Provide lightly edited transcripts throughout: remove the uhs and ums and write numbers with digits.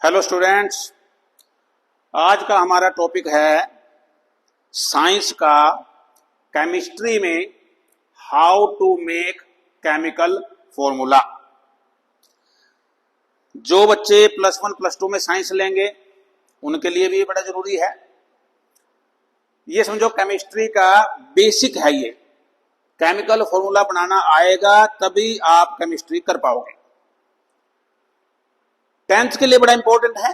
Hello students, आज का हमारा टॉपिक है साइंस का केमिस्ट्री में how to make chemical formula. जो बच्चे प्लस वन प्लस टू में साइंस लेंगे उनके लिए भी बड़ा जरूरी है। ये समझो केमिस्ट्री का बेसिक है। ये केमिकल फॉर्मूला बनाना आएगा तभी आप केमिस्ट्री कर पाओगे। 10th के लिए बड़ा इंपॉर्टेंट है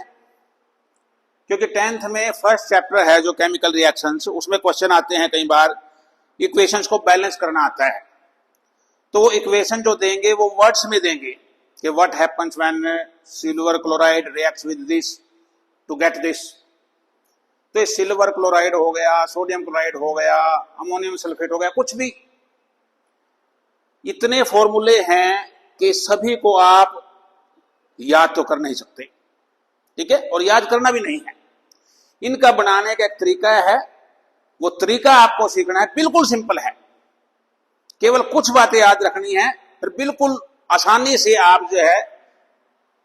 क्योंकि 10th में फर्स्ट चैप्टर है जो केमिकल रिएक्शंस, उसमें क्वेश्चन आते हैं कई बार, इक्वेशंस को बैलेंस करना आता है। तो वो इक्वेशन जो देंगे वो वर्ड्स में देंगे कि what happens when silver chloride reacts with this to get this. तो ये सिल्वर क्लोराइड हो गया, सोडियम क्लोराइड हो गया, अमोनियम सल्फेट हो गया, कुछ भी। इतने फॉर्मूले हैं कि सभी को आप याद तो कर नहीं सकते, ठीक है, और याद करना भी नहीं है। इनका बनाने का एक तरीका है, वो तरीका आपको सीखना है। बिल्कुल सिंपल है, केवल कुछ बातें याद रखनी है, फिर बिल्कुल आसानी से आप जो है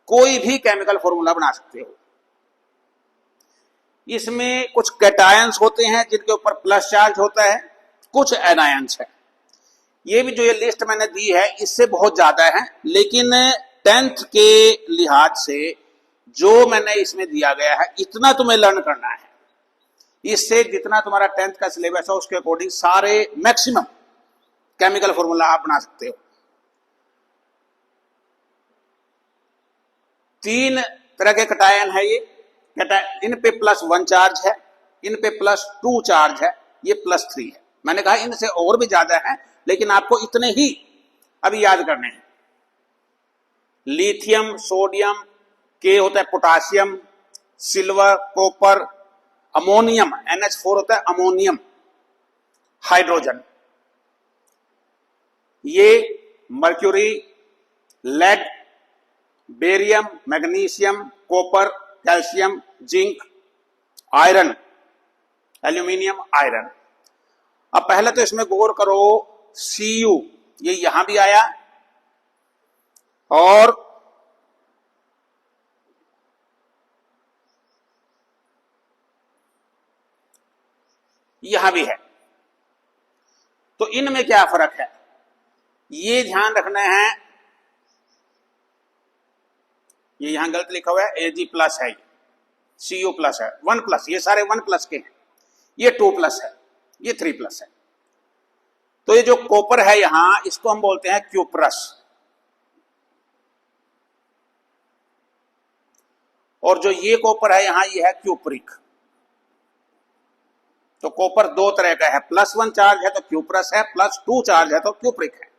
कोई भी केमिकल फॉर्मूला बना सकते हो। इसमें कुछ कैटायंस होते हैं जिनके ऊपर प्लस चार्ज होता है, कुछ एनायंस है। ये भी जो ये लिस्ट मैंने दी है इससे बहुत ज्यादा है, लेकिन 10th के लिहाज से जो मैंने इसमें दिया गया है इतना तुम्हें लर्न करना है। इससे जितना तुम्हारा 10th का सिलेबस है उसके अकॉर्डिंग सारे मैक्सिमम केमिकल फॉर्मूला आप बना सकते हो। 3 तरह के कैटायन है ये। इन पे +1 चार्ज है, इन पे +2 चार्ज है, ये +3 है। मैंने कहा इनसे और भी ज्यादा है, लेकिन आपको इतने ही अभी याद करने हैं। लिथियम, सोडियम, के होता है potassium, silver, copper, ammonium, NH4 होता है अमोनियम, हाइड्रोजन, ये mercury, lead, barium, magnesium, copper, calcium, zinc, iron, aluminium, iron. अब पहले तो इसमें गौर करो, Cu ये यहां भी आया और यहां भी है। तो इनमें क्या फर्क है ये ध्यान रखना है। ये यहां गलत लिखा हुआ है, Ag+ है, Cu+ है, 1+, ये सारे 1+ के हैं। ये 2+ है, ये 3+ है। तो ये जो कॉपर है यहां, इसको हम बोलते हैं क्यूप्रस, और जो ये कॉपर है यहां, ये है क्यूप्रिक। तो कॉपर 2 तरह का है, +1 चार्ज है तो क्यूप्रस है, +2 चार्ज है तो क्यूप्रिक है।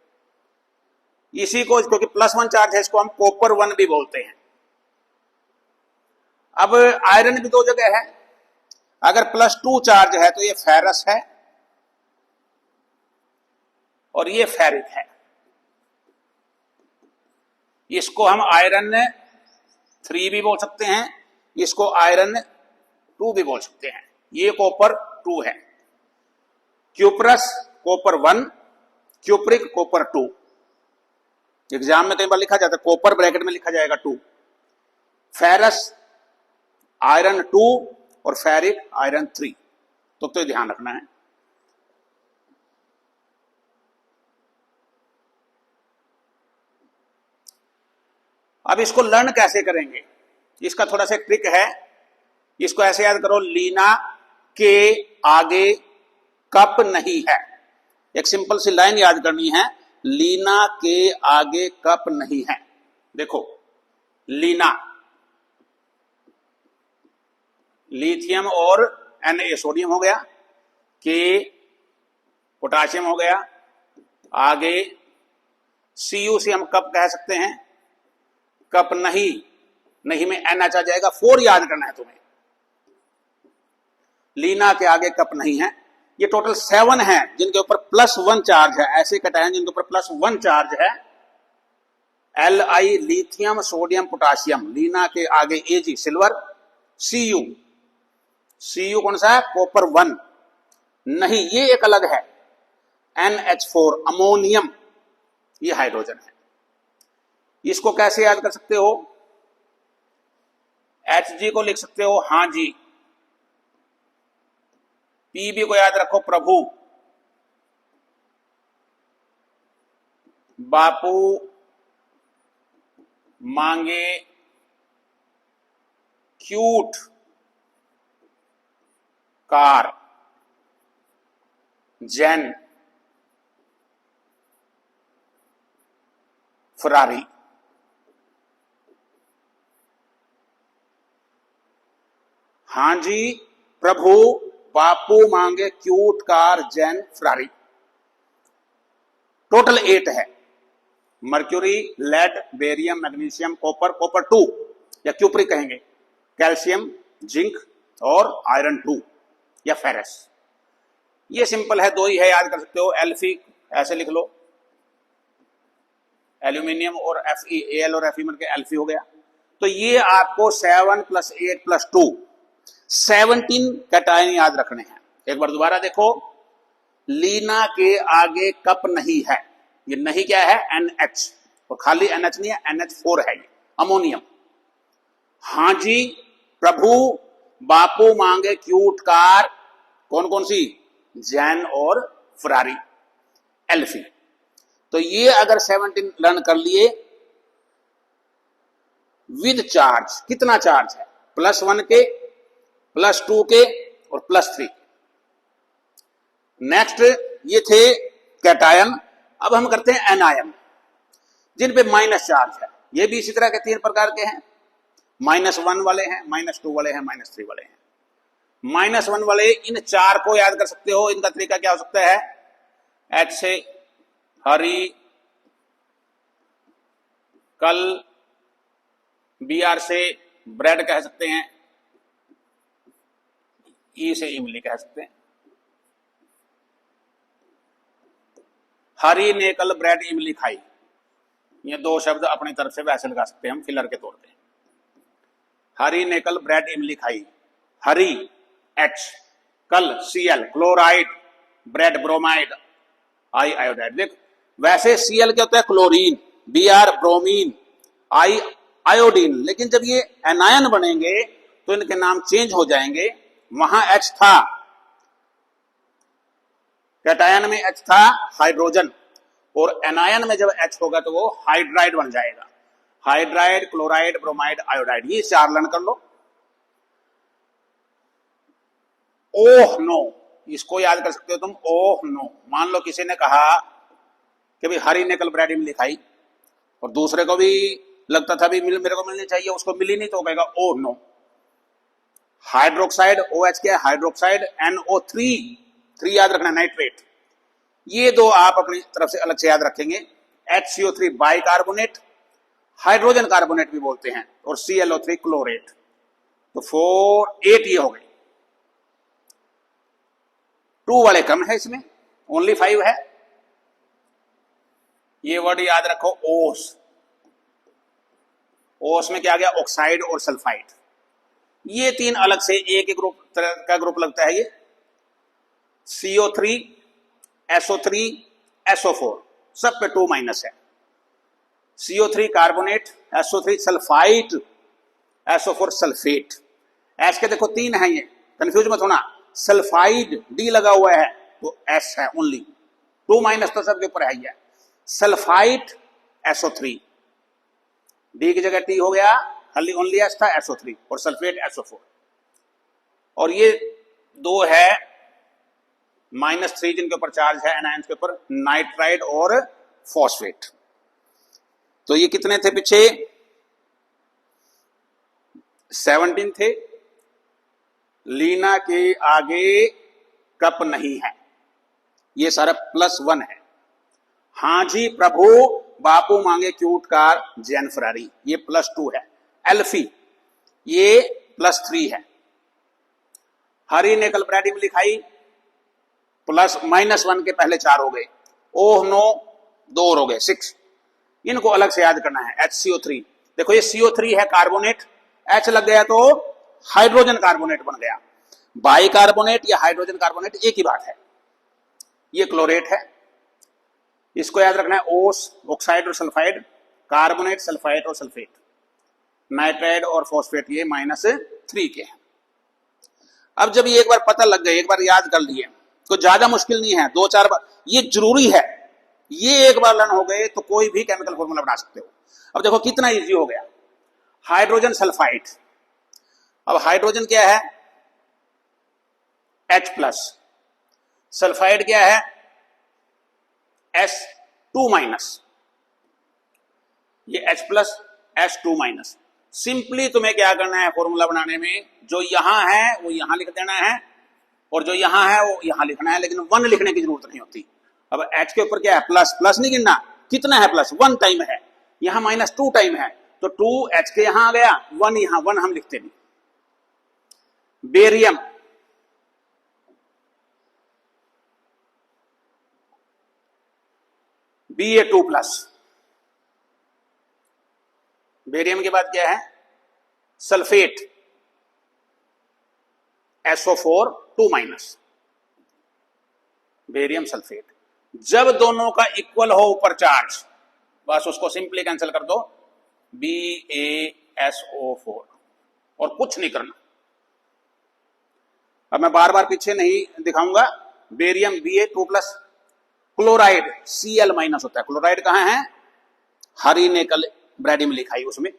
इसी को, क्योंकि +1 चार्ज है, इसको हम कॉपर 1 भी बोलते हैं। अब आयरन भी 2 जगह है। अगर +2 चार्ज है तो ये फेरस है और ये फेरिक है। इसको हम आयरन 3 भी बोल सकते हैं, इसको आयरन 2 भी बोल सकते हैं। ये कॉपर 2 है। Cuprous copper 1, cupric copper 2। Exam में कई बार लिखा जाता है, कॉपर ब्रैकेट में लिखा जाएगा 2। फेरस आयरन 2 और फेरिक आयरन 3। तो ध्यान रखना है। अब इसको लर्न कैसे करेंगे, इसका थोड़ा सा ट्रिक है। इसको ऐसे याद करो, लीना के आगे कप नहीं है। एक सिंपल सी लाइन याद करनी है, लीना के आगे कप नहीं है। देखो, लीना लिथियम और Na सोडियम हो गया, के पोटासियम हो गया, आगे Cu से हम कप कह सकते हैं, कप नहीं, नहीं में NH आ जाएगा, 4 याद करना है तुम्हें। लीना के आगे कप नहीं है। ये टोटल 7 है जिनके ऊपर +1 चार्ज है। ऐसे कैटायन जिनके ऊपर +1 चार्ज है, Li लिथियम, सोडियम, पोटासियम, लीना के आगे Ag सिल्वर, Cu कौन सा है, कॉपर 1 नहीं, ये एक अलग है, NH4 अमोनियम, ये हाइड्रोजन है। इसको कैसे याद कर सकते हो, Hg को लिख सकते हो हाँ जी, Pb को याद रखो प्रभु, बापू मांगे क्यूट कार जैन फरारी। हाँ जी प्रभु, बापू मांगे क्यूट कार जैन फरारी। टोटल 8 है। Mercury, lead, barium, magnesium, copper, copper 2 या क्यूपरी कहेंगे, कैल्शियम, जिंक और आयरन 2 या फेरस। ये सिंपल है, 2 ही है, याद कर सकते हो। एल्फी ऐसे लिख लो, एल्यूमिनियम और Fe, Al और Fe मिलकर एल्फी हो गया। तो ये आपको 7 + 8 + 2 17 कैटायन याद रखने हैं। एक बार दोबारा देखो, लीना के आगे कप नहीं है, ये नहीं क्या है, NH, और खाली NH नहीं है, NH4 है, ये अमोनियम। हाँ जी प्रभु, बापू मांगे क्यूट कार, कौन कौन सी, जैन और फरारी, एल्फी। तो ये अगर 17 लर्न कर लिए विद चार्ज, कितना चार्ज है, +1 के, +2 के और +3। नेक्स्ट ये थे कैटायन। अब हम करते हैं एनायन, जिन पे माइनस चार्ज है। ये भी इसी तरह के 3 प्रकार के हैं, -1 वाले हैं, -2 वाले हैं, -3 वाले हैं। -1 वाले इन 4 को याद कर सकते हो। इनका तरीका क्या हो सकता है, H से हरी, कल, Br से ब्रेड कह सकते हैं, E से इमली कह सकते हैं। हरी ने कल ब्रेड इमली खाई, ये 2 शब्द अपनी तरफ से वैसे लगा सकते हैं हम फिलर के तौर पे। हरी ने कल ब्रेड इमली खाई, हरी H, कल Cl chloride, bread bromide, I iodide. देख वैसे Cl क्या होता है, chlorine, Br bromine, I iodine. लेकिन जब ये एनायन बनेंगे तो इनके नाम चेंज हो जाएंगे। वहां H था, कैटायन में H था हाइड्रोजन, और एनायन में जब H होगा तो वो हाइड्राइड बन जाएगा। हाइड्राइड, क्लोराइड, ब्रोमाइड, आयोडाइड, ये 4 लर्न कर लो। ओह नो, इसको याद कर सकते हो तुम, ओह नो। मान लो किसी ने कहा कि भाई हरी ने कल ब्रेड इमली खाई, और दूसरे को भी लगता था भी मेरे को मिलनी चाहिए, उसको मिली नहीं, तो कहेगा ओह नो। हाइड्रोक्साइड, OH क्या है, हाइड्रोक्साइड, NO3, 3 याद रखना, नाइट्रेट। ये 2 आप अपनी तरफ से अलग से याद रखेंगे। HCO3 बाइकार्बोनेट, हाइड्रोजन कार्बोनेट भी बोलते हैं, और ClO3 क्लोरेट। तो 4, 8 ये हो गए। 2 वाले कम है, इसमें ओनली 5 है। ये वर्ड याद रखो, ओस। ओस में क्या आ गया, ऑक्साइड और सल्फाइड। ये 3 अलग से एक ग्रुप तरह का ग्रुप लगता है। ये CO3, SO3, SO4 सब पे 2- है। CO3 carbonate, SO3 sulphide, SO4 sulphate. S के देखो 3 है, ये कंफ्यूज मत होना। सल्फाइड D लगा हुआ है तो S है ओनली, 2- तो सबके ऊपर है। ये सल्फाइड SO3, D की जगह T हो गया, ओनली S था, SO3, और सल्फेट SO4। और ये 2 है -3 जिनके ऊपर चार्ज है एनायंस के ऊपर, नाइट्राइड और फॉस्फेट। तो ये कितने थे पीछे, 17 थे। लीना के आगे कप नहीं है, ये सारा +1 है। हाँ जी प्रभु, बापू मांगे क्यूट कार जैन फरारी, ये +2 है। एल्फी ये +3 है। हरी ने कल ब्रेड इमली खाई, -1 के पहले 4 हो गए। ओह नो 2 हो गए, 6। इनको अलग से याद करना है। HCO3, देखो ये CO3 है कार्बोनेट, H लग गया तो हाइड्रोजन कार्बोनेट बन गया। बाइकार्बोनेट या हाइड्रोजन कार्बोनेट एक ही बात है। ये क्लोरेट है, इसको याद रखना है। ओस, ऑक्साइड और सल्फाइड, कार्बोनेट, सल्फाइड और सल्फेट। नाइट्राइड और फॉस्फेट ये -3 के हैं। अब जब ये एक बार पता लग गए, एक बार याद कर लिए, तो ज्यादा मुश्किल नहीं है, 2-4 बार ये जरूरी है, ये एक बार लर्न हो गए तो कोई भी केमिकल फॉर्मूला बना सकते हो। अब देखो कितना इजी हो गया। हाइड्रोजन सल्फाइड, अब हाइड्रोजन क्या है H+, सल्फाइड क्या है S2-, ये H+ S2-। सिंपली तुम्हें क्या करना है फॉर्मूला बनाने में, जो यहां है वो यहां लिख देना है और जो यहां है वो यहां लिखना है, लेकिन 1 लिखने की जरूरत नहीं होती। अब H के ऊपर क्या है प्लस, प्लस नहीं गिनना, कितना है प्लस 1 टाइम है, यहां -2 टाइम है, तो 2H के यहां आ गया, 1 यहां, 1 हम लिखते नहीं। बेरियम, Ba2+, बेरियम के बाद क्या है सल्फेट SO4 2-, बेरियम सल्फेट। जब दोनों का इक्वल हो ऊपर चार्ज, बस उसको सिंपली कैंसिल कर दो, BaSO4, और कुछ नहीं करना। अब मैं बार बार पीछे नहीं दिखाऊंगा। बेरियम Ba2+, क्लोराइड Cl- होता है। क्लोराइड कहां है, हरी निकल ब्रैडी में लिखा है उसमें,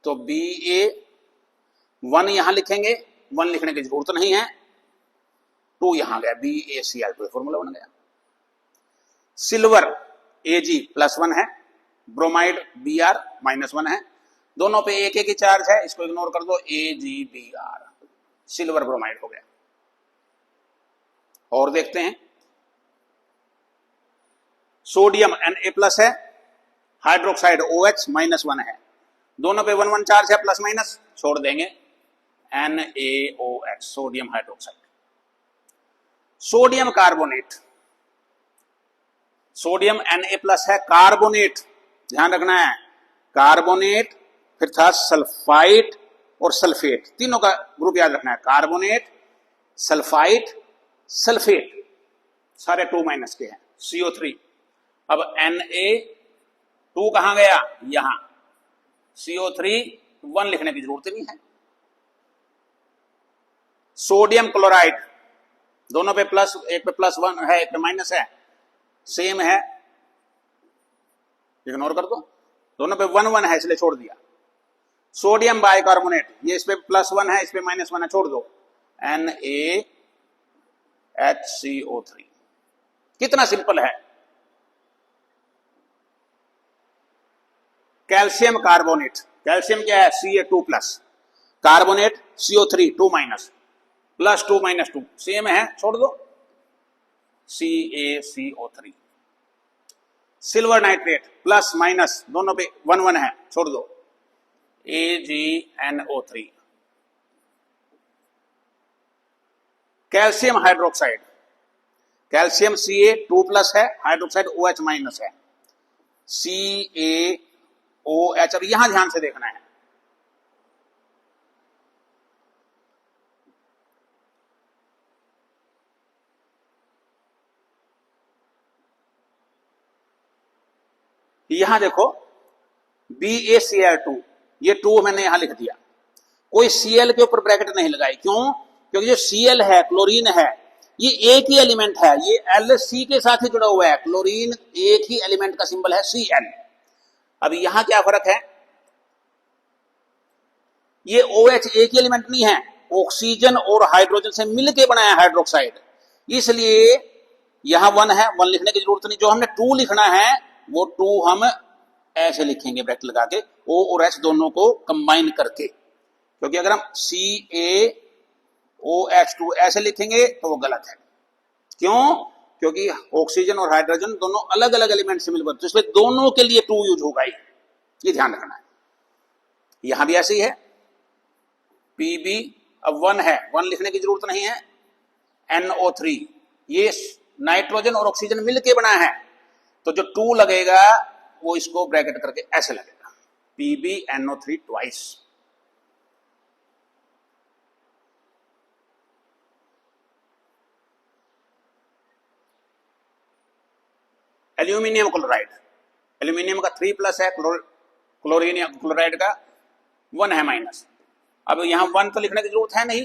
तो Ba1 यहां लिखेंगे, 1 लिखने की जरूरत नहीं है, 2 यहां गया, BaCl2 फॉर्मूला बन गया। सिल्वर Ag+1 है, ब्रोमाइड Br -1 है, दोनों पे एक एक ही चार्ज है, इसको इग्नोर कर दो, AgBr, सिल्वर ब्रोमाइड हो गया। और देखते हैं, सोडियम Na+ है, हाइड्रोक्साइड OH -1 है, दोनों पे 1-1 चार्ज है, प्लस माइनस छोड़ देंगे, NaOH, sodium hydroxide. Sodium carbonate, sodium Na+ है, कार्बोनेट ध्यान रखना है, कार्बोनेट, फिर था सल्फाइट और सल्फेट, तीनों का ग्रुप याद रखना है, कार्बोनेट, सल्फाइट, सल्फेट, सारे 2- के हैं, CO3। अब Na2 कहां गया, यहां, CO3 1 लिखने की जरूरत नहीं है। सोडियम क्लोराइड, दोनों पे प्लस, एक पे +1 है, एक पे माइनस है, सेम है, इग्नोर कर दो, दोनों पे 1-1 है इसलिए छोड़ दिया। सोडियम बाइकार्बोनेट, ये इस पे +1 है, इस पे -1 है, छोड़ दो, NaHCO3। कितना सिंपल है। कैल्शियम कार्बोनेट, कैल्शियम क्या है Ca2+, कार्बोनेट CO3 2-, +2 -2 सेम है, छोड़ दो, CaCO3। सिल्वर नाइट्रेट +- दोनों पे 1-1 है, छोड़ दो, AgNO3। Calcium hydroxide, calcium Ca2+ है, हाइड्रोक्साइड OH- है, CaOH। अब यहां ध्यान से देखना है, यहां देखो BaCl2, ये 2 मैंने यहां लिख दिया, कोई Cl के ऊपर ब्रैकेट नहीं लगाई, क्यों, क्योंकि जो Cl है, क्लोरीन है, ये एक ही एलिमेंट है, ये Lc के साथ ही जुड़ा हुआ है, क्लोरीन एक ही एलिमेंट का सिंबल है Cl। अब यहां क्या फर्क है, ये OH एक ही एलिमेंट नहीं है, ऑक्सीजन और हाइड्रोजन से मिलकर बनाया हाइड्रोक्साइड, इसलिए यहां 1 है, 1 लिखने की जरूरत नहीं। जो हमने 2 लिखना है वो 2 हम ऐसे लिखेंगे ब्रैकेट लगा के, O और H दोनों को कंबाइन करके, क्योंकि अगर हम CaOH2 ऐसे लिखेंगे तो वो गलत है। क्यों, क्योंकि ऑक्सीजन और हाइड्रोजन दोनों अलग अलग एलिमेंट से मिलकर, तो इसलिए दोनों के लिए 2 यूज होगा ही, ये ध्यान रखना है। यहां भी ऐसे ही है, Pb, अब 1 है, 1 लिखने की जरूरत नहीं है, NO3, ये नाइट्रोजन और ऑक्सीजन मिलके बना है, तो जो 2 लगेगा वो इसको ब्रैकेट करके ऐसे लगेगा, PbNO3 twice. Aluminium chloride, aluminium का 3+ है, क्लोरीन या क्लोराइड का 1 है माइनस। अब यहां 1 तो लिखने की जरूरत है नहीं,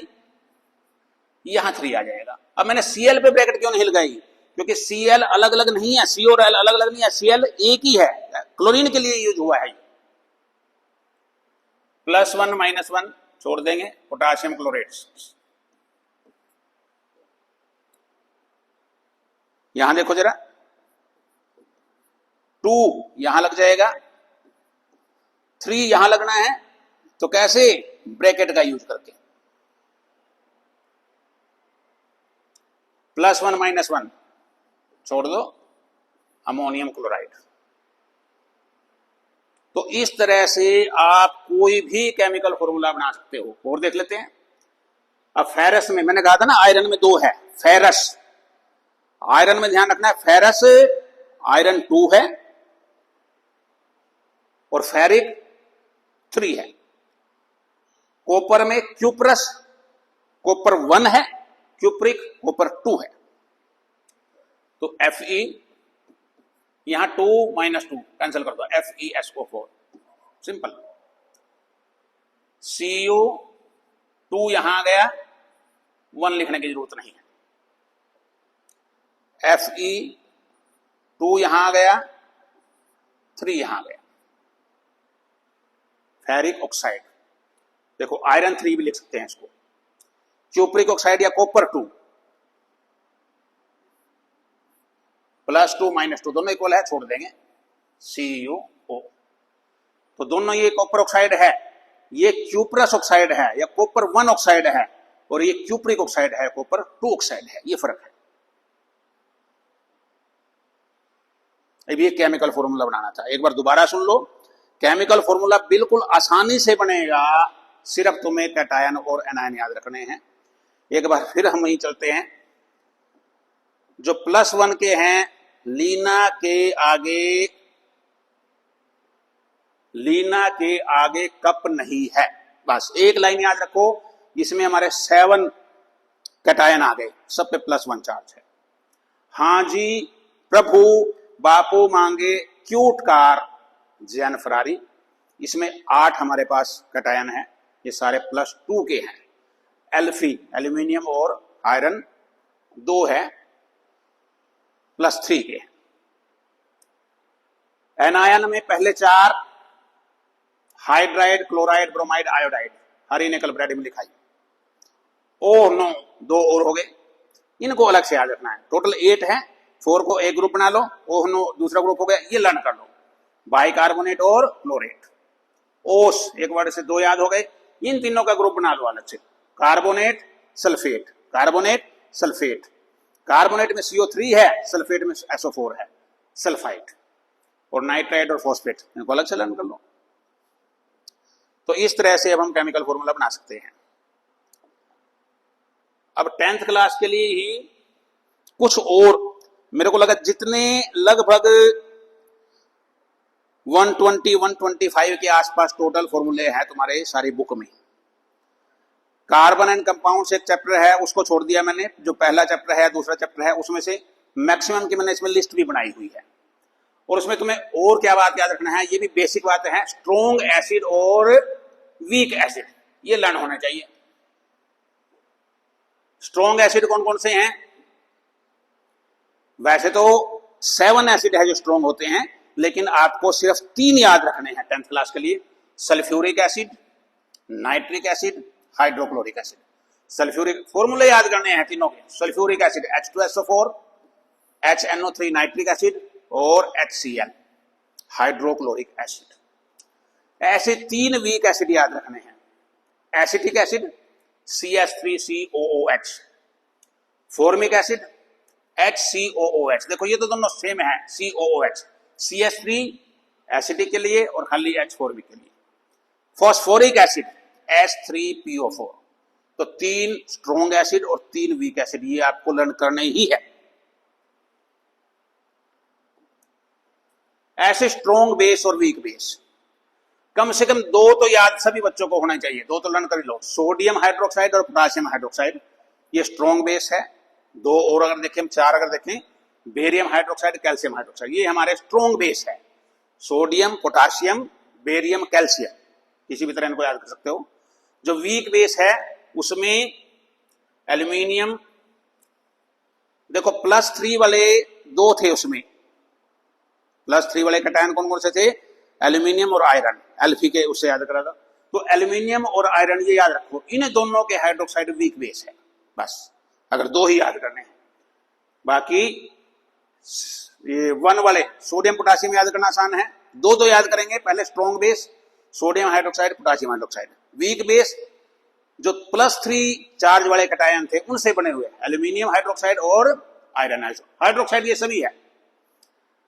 यहां 3 आ जाएगा। अब मैंने Cl पे ब्रैकेट क्यों नहीं लगाई, क्योंकि Cl अलग अलग नहीं है, C और L अलग अलग नहीं है, Cl एक ही है, क्लोरीन के लिए यूज हुआ है। +1 -1 छोड़ देंगे, पोटाशियम क्लोराइड। यहां देखो जरा, 2 यहां लग जाएगा, 3 यहां लगना है, तो कैसे, ब्रैकेट का यूज करके। +1 -1 छोड़ दो, अमोनियम क्लोराइड। तो इस तरह से आप कोई भी केमिकल फॉर्मूला बना सकते हो। और देख लेते हैं। अब फेरस में मैंने कहा था ना, आयरन में 2 है, फेरस। आयरन में ध्यान रखना है, फेरस आयरन 2 है और फेरिक 3 है। कॉपर में क्यूप्रस, कॉपर 1 है, क्यूप्रिक कॉपर 2 है। तो Fe, यहां 2 - 2 कैंसिल कर दो, FeSO4, सिंपल। CO2 यहां आ गया, 1 लिखने की जरूरत नहीं है। Fe2 यहां आ गया, 3 यहां आ गया। फेरिक ऑक्साइड, देखो आयरन 3 भी लिख सकते हैं इसको। क्यूप्रिक ऑक्साइड या कॉपर 2, +2 -2 दोनों इक्वल है, छोड़ देंगे, CuO। तो दोनों ये कॉपर ऑक्साइड है, ये क्यूप्रस ऑक्साइड है या कॉपर 1 ऑक्साइड है, और ये क्यूप्रिक ऑक्साइड है, कॉपर 2 ऑक्साइड है, ये फर्क है। अब ये केमिकल फॉर्मूला बनाना था, एक बार दोबारा सुन लो। केमिकल फॉर्मूला बिल्कुल आसानी से बनेगा, सिर्फ तुम्हें कैटायन और एनायन याद रखने हैं। एक बार फिर हम वहीं चलते हैं। जो +1 के हैं, लीना के आगे कप नहीं है, बस एक लाइन याद रखो। इसमें हमारे 7 कैटायन आ गए, सब पे +1 चार्ज है। हां जी प्रभु बापू मांगे क्यूट कार, जैन फरारी। इसमें 8 हमारे पास कैटायन है, ये सारे +2 के हैं। एल्फी एल्यूमिनियम और आयरन 2 है, +3 के। एनायन में पहले 4, हाइड्राइड, क्लोराइड, ब्रोमाइड, आयोडाइड। हरी ने कल ब्रेड में लिखाई। ओह नो, 2 और हो गए, इनको अलग से याद रखना है। टोटल 8 है, 4 को एक ग्रुप बना लो, ओह नो दूसरा ग्रुप हो गया, ये लर्न कर लो। बाइकार्बोनेट और क्लोरेट। ओस एक वर्ड से 2 याद हो गए, इन तीनों का ग्रुप बना लो अलग से। Carbonate sulphate, carbonate sulphate. Carbonate में CO3 है, सल्फेट में SO4 है, सल्फाइड। और नाइट्राइड और फॉस्फेट, इनको अलग से लर्न कर लो। तो इस तरह से अब हम केमिकल फॉर्मूला बना सकते हैं। अब 10th क्लास के लिए ही कुछ और, मेरे को लगा जितने लगभग 120-125 के आसपास टोटल फॉर्मूले हैं तुम्हारे सारी बुक में। कार्बन एंड कंपाउंड्स एक चैप्टर है, उसको छोड़ दिया मैंने। जो पहला चैप्टर है, दूसरा चैप्टर है, उसमें से मैक्सिमम की मैंने इसमें लिस्ट भी बनाई हुई है। और उसमें तुम्हें और क्या बात याद रखना है, ये भी बेसिक बात है। स्ट्रॉन्ग एसिड और वीक एसिड, ये लर्न होना चाहिए। स्ट्रॉन्ग एसिड कौन कौन से हैं? वैसे तो 7 एसिड है जो स्ट्रॉन्ग होते हैं, लेकिन आपको सिर्फ 3 याद रखने हैं 10th क्लास के लिए। Sulphuric acid, nitric acid, hydrochloric acid. Sulphuric फॉर्मूले याद करने हैं तीनों के। Sulphuric acid H2SO4, HNO3 nitric acid और HCl हाइड्रोक्लोरिक एसिड। ऐसे 3 वीक एसिड याद रखने हैं। Acetic acid CH3COOH, formic acid HCOOH। देखो ये तो दोनों सेम है, COOH। CH3 एसिडिक के लिए और खाली H फॉर्मिक के लिए। Phosphoric acid H3PO4। तो 3 स्ट्रॉन्ग एसिड और 3 वीक एसिड, ये आपको लर्न करने ही है। ऐसे स्ट्रॉन्ग बेस और वीक बेस कम से कम 2 तो याद सभी बच्चों को होना चाहिए, 2 तो लर्न कर लो। सोडियम हाइड्रोक्साइड और पोटाशियम हाइड्रोक्साइड, ये स्ट्रॉन्ग बेस है। 2 और अगर देखें, 4 अगर देखें, बेरियम हाइड्रोक्साइड, कैल्शियम हाइड्रोक्साइड, ये हमारे स्ट्रॉन्ग बेस है। सोडियम, पोटाशियम, बेरियम कैल्शियम, किसी भी तरह इनको याद कर सकते हो। जो वीक बेस है उसमें एल्यूमिनियम, देखो +3 वाले दो थे उसमें, +3 वाले कैटायन कौन कौन से थे? एल्यूमिनियम और आयरन, एल्फी के उससे याद करा था। तो एल्यूमिनियम और आयरन ये याद रखो, इन दोनों के हाइड्रोक्साइड वीक बेस है, बस अगर दो ही याद करने हैं। बाकी ये 1 वाले सोडियम पोटासियम याद करना आसान है, दो दो याद करेंगे। पहले strong base sodium hydroxide potassium hydroxide, weak base जो +3 चार्ज वाले कैटायन थे उनसे बने हुए एल्यूमिनियम हाइड्रोक्साइड और आयरन हाइड्रोक्साइड, ये सभी है।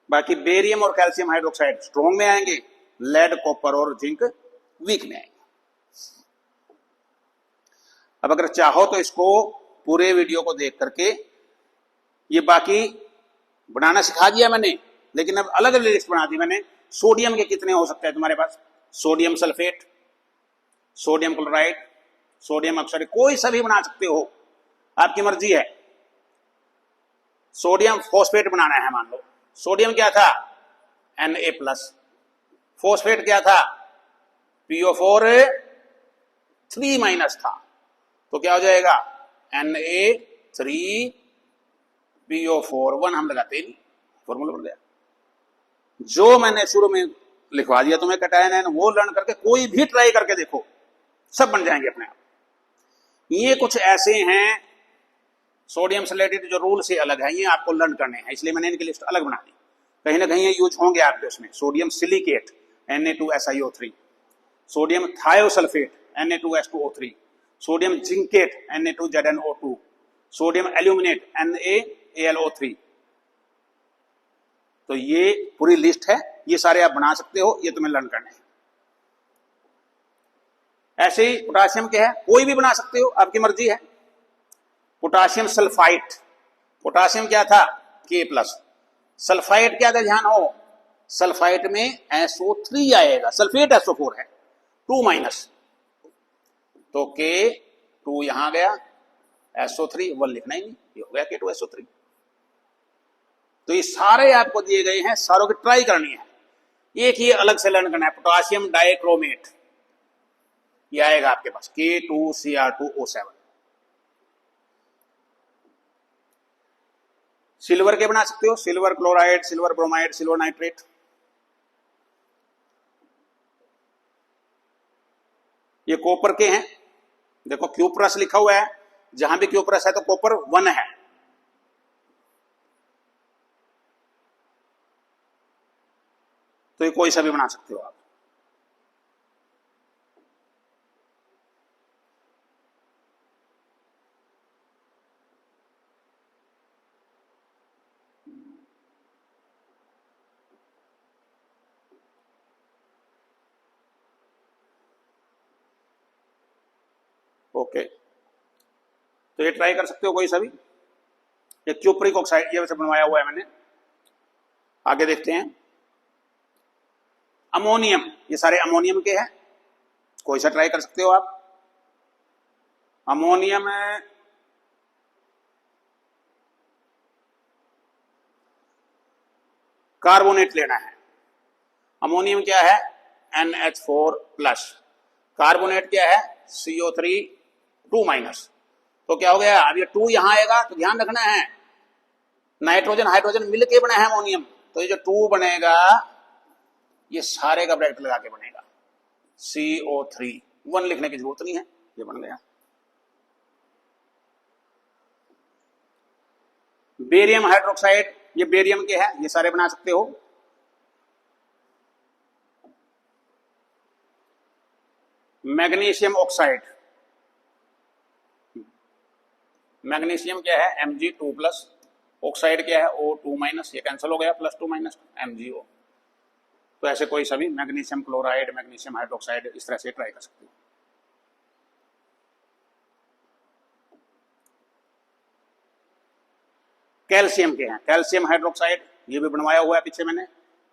बाकी बेरियम और कैल्शियम हाइड्रोक्साइड स्ट्रॉन्ग में आएंगे, लेड कॉपर और जिंक वीक में आएंगे। अब अगर चाहो तो इसको पूरे वीडियो को देख करके, ये बाकी बनाना सिखा दिया मैंने, लेकिन अब अलग अलग लिस्ट बना दी मैंने। सोडियम के कितने हो सकते हैं तुम्हारे पास? Sodium sulphate, sodium chloride, sodium oxide, कोई सा भी बना सकते हो, आपकी मर्जी है। सोडियम फॉस्फेट बनाना है, मान लो सोडियम क्या था? Na+, फॉस्फेट क्या था? PO4 3- था, तो क्या हो जाएगा? Na3PO4 1 हम लगाते ही फॉर्मूला बन गया। जो मैंने शुरू में लिखवा दिया तुम्हें कैटायन है, वो लर्न करके कोई भी ट्राई करके देखो, सब बन जाएंगे अपने आप। ये कुछ ऐसे हैं सोडियम से रिलेटेड जो रूल से अलग है, ये आपको लर्न करने हैं, इसलिए मैंने इनकी लिस्ट अलग बना दी। कहीं ना कहीं ये यूज होंगे आपके उसमें। Sodium silicate Na2SiO3, sodium thiosulphate Na2H2O3, sodium zincate Na2ZnO2, sodium aluminate NaAlO3। तो ये पूरी लिस्ट है, ये सारे आप बना सकते हो, ये तुम्हें लर्न करने हैं। ऐसे ही पोटासियम के है, कोई भी बना सकते हो, आपकी मर्जी है। पोटासियम सल्फाइट, पोटासियम क्या था? K+, सल्फाइट क्या था? ध्यान हो, सल्फाइट में SO3 आएगा, सल्फेट SO4 है 2-, तो K2 यहां गया, SO3 1 लिखना ही नहीं, ये हो गया K2SO3। तो ये सारे आपको दिए गए हैं, सारों की ट्राई करनी है। एक ही अलग से लर्न करना है, पोटासियम डाइक्रोमेट, ये आएगा आपके पास K2Cr2O7। सिल्वर के बना सकते हो, silver chloride, silver bromide, silver nitrate. ये कॉपर के हैं, देखो क्यूप्रस लिखा हुआ है, जहां भी क्यूप्रस है तो कॉपर 1 है। तो ये कोई सा भी बना सकते हो आप। ओके, तो ये ट्राई कर सकते हो कोई सा भी। ये क्यूप्रिक ऑक्साइड ये वैसे बनवाया हुआ है मैंने। आगे देखते हैं, अमोनियम, ये सारे अमोनियम के हैं, कोई सा ट्राई कर सकते हो आप। अमोनियम कार्बोनेट लेना है। अमोनियम क्या है? NH4+, कार्बोनेट क्या है? CO3 2-। तो क्या हो गया? अब ये 2 यहां आएगा, तो ध्यान रखना है नाइट्रोजन हाइड्रोजन मिलके बना है अमोनियम, तो ये जो 2 बनेगा ये सारे का ब्रैकेट लगा के बनेगा CO3, 1 लिखने की जरूरत नहीं है, ये बन गया। बेरियम हाइड्रोक्साइड, ये बेरियम के हैं, ये सारे बना सकते हो। मैग्नीशियम ऑक्साइड, मैग्नीशियम क्या है? Mg2+, ऑक्साइड क्या है? O2-, ये कैंसिल हो गया, +2- MgO। तो ऐसे कोई सभी मैग्नीशियम क्लोराइड, मैग्नीशियम हाइड्रोक्साइड, इस तरह से ट्राई कर सकते हो। कैल्शियम के हैं, कैल्शियम हाइड्रोक्साइड, ये भी बनवाया हुआ है पीछे मैंने।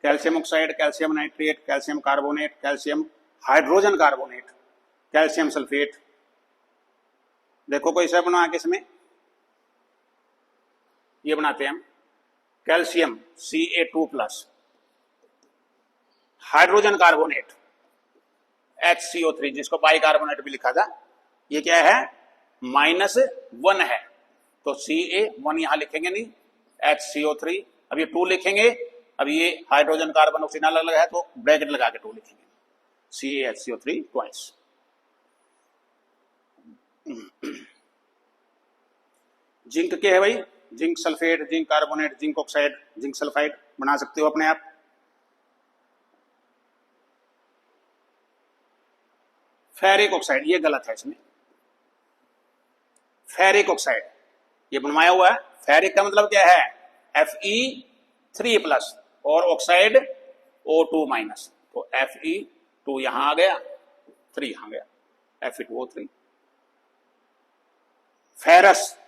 Calcium oxide, calcium nitrate, calcium carbonate, calcium hydrogen carbonate, calcium sulphate. देखो कोई सा बना के इसमें, ये बनाते हैं हम calcium Ca2+, hydrogen carbonate HCO3 जिसको बाइकार्बोनेट भी लिखा था, ये क्या है -1 है, तो Ca1 यहां लिखेंगे नहीं, HCO3, अब ये 2 लिखेंगे, अब ये हाइड्रोजन कार्बन ऑक्सीजन अलग अलग है तो ब्रैकेट लगा के 2 लिखेंगे, CaHCO3 ट्वाइस। जिंक के है भाई, zinc sulphate, zinc carbonate, zinc oxide, zinc sulphide बना सकते हो अपने आप। फेरिक ऑक्साइड, ये गलत है इसमें, फेरिक ऑक्साइड ये बनवाया हुआ है। फेरिक का मतलब क्या है Fe3+ और ऑक्साइड O2-, तो Fe2 यहां आ गया, 3 यहां गया, Fe2O3। फेरस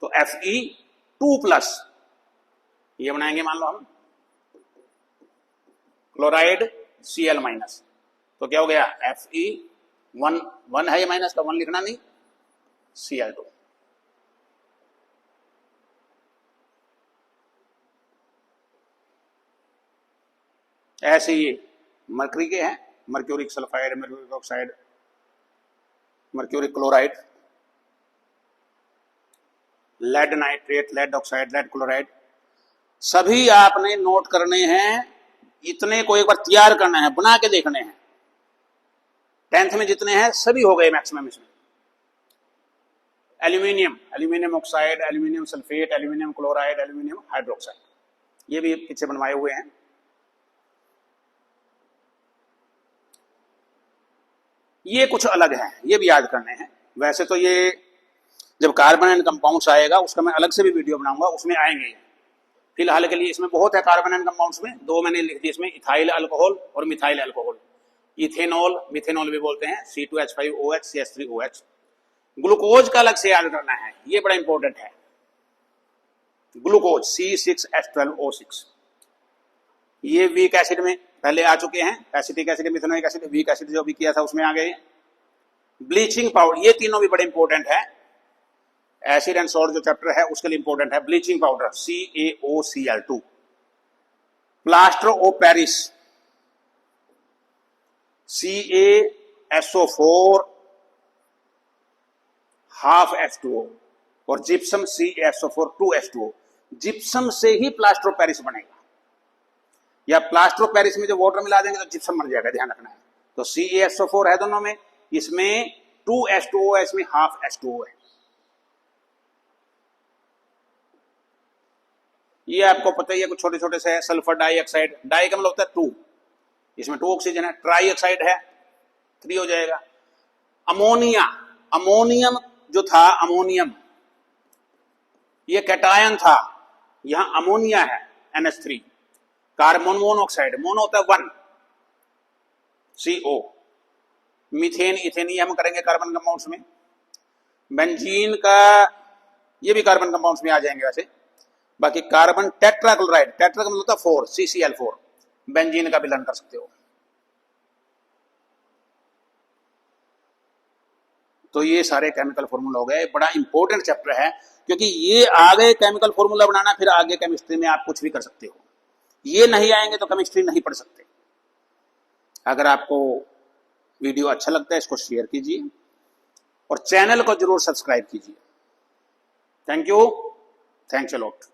तो Fe2+, ये बनाएंगे मान लो हम, क्लोराइड Cl-, तो क्या हो गया Fe1 है, ये माइनस का 1 लिखना नहीं, Cl2। ऐसे ही मरकरी के हैं, mercuric sulphide, mercuric oxide, mercuric chloride, lead nitrate, lead oxide, lead chloride, सभी आपने नोट करने हैं, इतने को एक बार तैयार करना है, बना के देखने हैं। 10th में जितने हैं सभी हो गए मैक्सिमम इसमें। Aluminium, aluminium oxide, aluminium sulphate, aluminium chloride, aluminium hydroxide, ये भी पीछे बनवाए हुए हैं। ये कुछ अलग है, ये भी याद करने हैं। वैसे तो ये जब कार्बन एंड कंपाउंड्स आएगा उसका मैं अलग से भी वीडियो बनाऊंगा, उसमें आएंगे। फिलहाल के लिए इसमें बहुत है कार्बन एंड कंपाउंड्स में, 2 मैंने लिख दिए इसमें, इथाइल अल्कोहल और मिथाइल अल्कोहल। इथेनॉल, मिथेनॉल भी बोलते हैं, C2H5OH, CH3OH। ग्लूकोज का अलग से याद करना है, ये बड़ा इंपॉर्टेंट है। ग्लूकोज C6H12O6, ये वीक एसिड में पहले आ चुके हैं, acetic acid, methanoic acid, weak acid जो भी किया था उसमें आ गए। ब्लीचिंग पाउडर, ये तीनों भी बड़े इंपॉर्टेंट है, एसिड एंड सॉल्ट जो चैप्टर है उसके लिए इंपॉर्टेंट है। Bleaching powder CaOCl2। Plaster of Paris CaSO4 half H2O, और जिप्सम CaSO4 2H2O। जिप्सम से ही प्लास्टर ऑफ पेरिस बनेगा, या प्लास्टर ऑफ पेरिस में जो वाटर मिला देंगे तो जिप्सम मर जाएगा, ध्यान रखना है। तो CaSO4 है दोनों में, इसमें 2H2O है, इसमें हाफ H2O है। ये आपको पता ही है, कुछ छोटे छोटे से सल्फर डाइऑक्साइड, डाई का मतलब होता है 2, इसमें 2 ऑक्सीजन है, ट्राई ऑक्साइड है 3 हो जाएगा। अमोनिया, अमोनियम जो था, अमोनियम ये कैटायन था, यहां अमोनिया है NH3। कार्बन मोनोऑक्साइड, मोनो होता है 1 CO। मीथेन, इथेन ये हम करेंगे कार्बन कंपाउंड्स में। बेंजीन का, ये भी कार्बन कंपाउंड्स में आ जाएंगे वैसे। बाकी कार्बन टेट्राक्लोराइड, टेट्रा का मतलब होता है 4, CCl4, बेंजीन का भी लर्न कर सकते हो। तो ये सारे केमिकल फॉर्मूला हो गए, बड़ा इंपॉर्टेंट चैप्टर है, क्योंकि ये आ गए केमिकल फॉर्मूला बनाना, फिर आगे केमिस्ट्री में आप कुछ भी कर सकते हो। ये नहीं आएंगे तो केमिस्ट्री नहीं पढ़ सकते। अगर आपको वीडियो अच्छा लगता है इसको शेयर कीजिए और चैनल को जरूर सब्सक्राइब कीजिए। Thank you, thanks a lot.